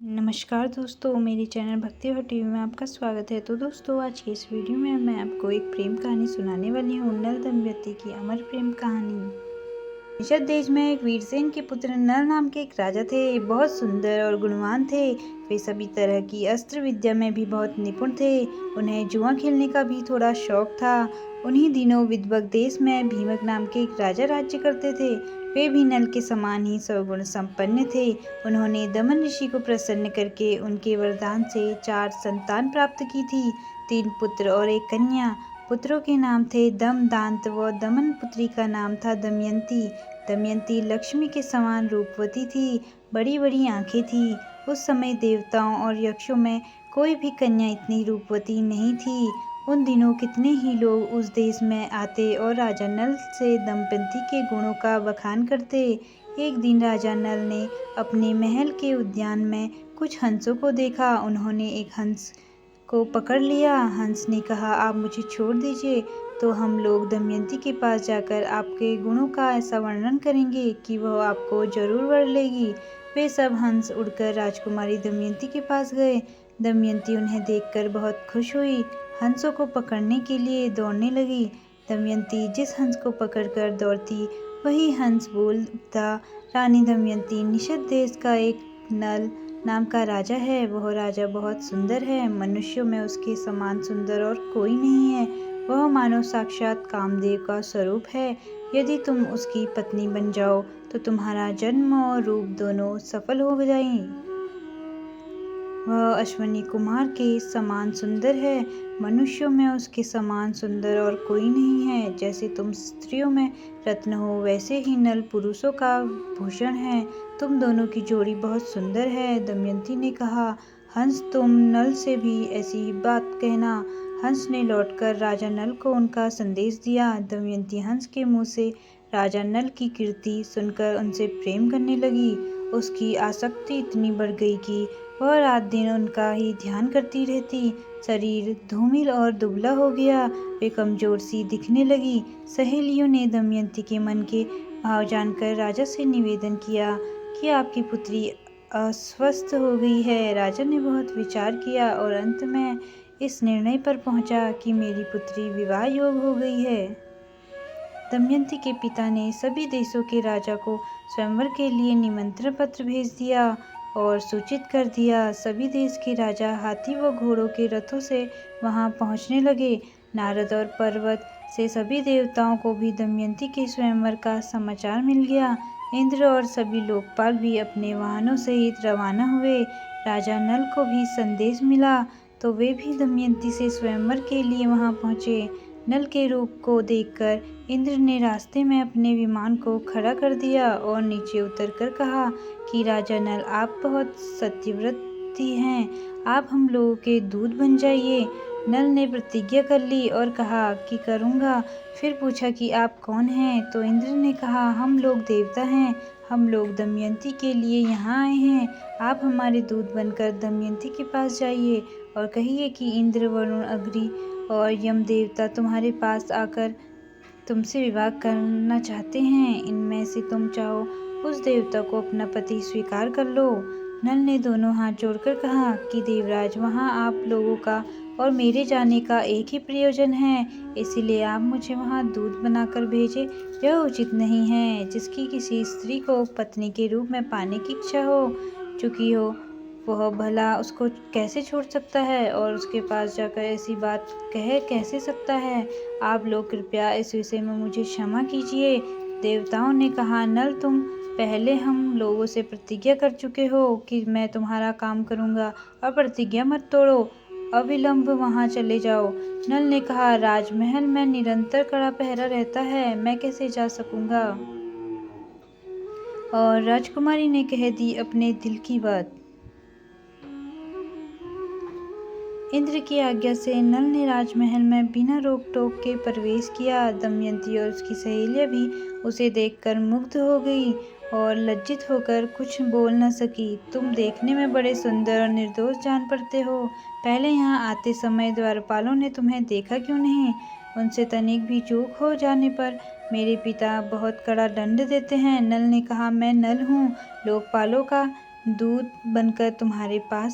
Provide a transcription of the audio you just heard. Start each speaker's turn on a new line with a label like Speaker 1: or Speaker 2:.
Speaker 1: नमस्कार दोस्तों, मेरे चैनल भक्ति और टीवी में आपका स्वागत है। तो दोस्तों, आज की इस वीडियो में मैं आपको एक प्रेम कहानी सुनाने वाली हूँ। नल दंपति की अमर प्रेम कहानी। मिस्र देश में एक वीरसेन के पुत्र नल नाम के एक राजा थे। बहुत सुंदर और गुणवान थे। वे सभी तरह की अस्त्र विद्या में भी बहुत निपुण थे। उन्हें जुआ खेलने का भी थोड़ा शौक था। उन्हीं दिनों विदर्भ देश में भीमक नाम के एक राजा राज्य करते थे। वे भी नल के समान ही सगुण संपन्न थे। उन्होंने दमन ऋषि को प्रसन्न करके उनके वरदान से 4 संतान प्राप्त की थी, 3 पुत्र और 1 कन्या। पुत्रों के नाम थे दम, दांत व दमन। पुत्री का नाम था दमयंती। दमयंती लक्ष्मी के समान रूपवती थी, बड़ी बड़ी आंखें थी। उस समय देवताओं और यक्षों में कोई भी कन्या इतनी रूपवती नहीं थी। उन दिनों कितने ही लोग उस देश में आते और राजा नल से दंपति के गुणों का बखान करते। एक दिन राजा नल ने अपने महल के उद्यान में कुछ हंसों को देखा। उन्होंने एक हंस को पकड़ लिया। हंस ने कहा, आप मुझे छोड़ दीजिए तो हम लोग दमयंती के पास जाकर आपके गुणों का ऐसा वर्णन करेंगे कि वह आपको जरूर वर लेगी। वे सब हंस उड़कर राजकुमारी दमयंती के पास गए। दमयंती उन्हें देखकर बहुत खुश हुई। हंसों को पकड़ने के लिए दौड़ने लगी। दमयंती जिस हंस को पकड़कर दौड़ती, वही हंस बोलता, रानी दमयंती, निषद देश का एक नल नाम का राजा है। वह राजा बहुत सुंदर है। मनुष्यों में उसके समान सुंदर और कोई नहीं है। वह मानो साक्षात कामदेव का स्वरूप है। यदि तुम उसकी पत्नी बन जाओ तो तुम्हारा जन्म और रूप दोनों सफल हो जाएं। वह अश्वनी कुमार के समान सुंदर है। मनुष्यों में उसके समान सुंदर और कोई नहीं है। जैसे तुम स्त्रियों में रत्न हो, वैसे ही नल पुरुषों का भूषण है। तुम दोनों की जोड़ी बहुत सुंदर है। दमयंती ने कहा, हंस, तुम नल से भी ऐसी ही बात कहना। हंस ने लौटकर राजा नल को उनका संदेश दिया। दमयंती हंस के मुंह से राजा नल की कीर्ति सुनकर उनसे प्रेम करने लगी। उसकी आसक्ति इतनी बढ़ गई कि वह रात दिन उनका ही ध्यान करती रहती। शरीर धूमिल और दुबला हो गया। वे कमजोर सी दिखने लगी। सहेलियों ने दमयंती के मन के भाव जानकर राजा से निवेदन किया कि आपकी पुत्री अस्वस्थ हो गई है। राजा ने बहुत विचार किया और अंत में इस निर्णय पर पहुंचा कि मेरी पुत्री विवाह योग हो गई है। दमयंती के पिता ने सभी देशों के राजा को स्वयंवर के लिए निमंत्रण पत्र भेज दिया और सूचित कर दिया। सभी देश के राजा हाथी व घोड़ों के रथों से वहां पहुंचने लगे। नारद और पर्वत से सभी देवताओं को भी दमयंती के स्वयंवर का समाचार मिल गया। इंद्र और सभी लोकपाल भी अपने वाहनों सहित रवाना हुए। राजा नल को भी संदेश मिला तो वे भी दमयंती से स्वयंवर के लिए वहां पहुंचे। नल के रूप को देखकर इंद्र ने रास्ते में अपने विमान को खड़ा कर दिया और नीचे उतरकर कहा कि राजा नल, आप बहुत सत्यव्रती हैं। आप हम लोगों के दूत बन जाइए। नल ने प्रतिज्ञा कर ली और कहा कि करूँगा। फिर पूछा कि आप कौन हैं? तो इंद्र ने कहा, हम लोग देवता हैं। हम लोग दमयंती के लिए यहाँ आए हैं। आप हमारे दूत बनकर दमयंती के पास जाइए और कहिए कि इंद्र, वरुण, अग्नि और यम देवता तुम्हारे पास आकर तुमसे विवाह करना चाहते हैं। इनमें से तुम चाहो उस देवता को अपना पति स्वीकार कर लो। नल ने दोनों हाथ जोड़कर कहा कि देवराज, वहां आप लोगों का और मेरे जाने का एक ही प्रयोजन है, इसीलिए आप मुझे वहां दूत बनाकर भेजे। यह उचित नहीं है। जिसकी किसी स्त्री को पत्नी के रूप में पाने की इच्छा हो चुकी हो, वह भला उसको कैसे छोड़ सकता है और उसके पास जाकर ऐसी बात कह कैसे सकता है? आप लोग कृपया इस विषय में मुझे क्षमा कीजिए। देवताओं ने कहा, नल, तुम पहले हम लोगों से प्रतिज्ञा कर चुके हो कि मैं तुम्हारा काम करूंगा और प्रतिज्ञा मत तोड़ो। अविलंब वहां चले जाओ। नल ने कहा, राजमहल में निरंतर कड़ा पहरा रहता है, मैं कैसे जा सकूंगा? और राजकुमारी ने कह दी अपने दिल की बात। इंद्र की आज्ञा से नल ने राजमहल में बिना रोक टोक के प्रवेश किया। दमयंती और उसकी सहेलियां भी उसे देखकर मुग्ध हो गई और लज्जित होकर कुछ बोल न सकी। तुम देखने में बड़े सुंदर और निर्दोष जान पड़ते हो। पहले यहाँ आते समय द्वारपालों ने तुम्हें देखा क्यों नहीं? उनसे तनिक भी चूक हो जाने पर मेरे पिता बहुत कड़ा दंड देते हैं। नल ने कहा, मैं नल हूँ। लोकपालों का दूत बनकर तुम्हारे पास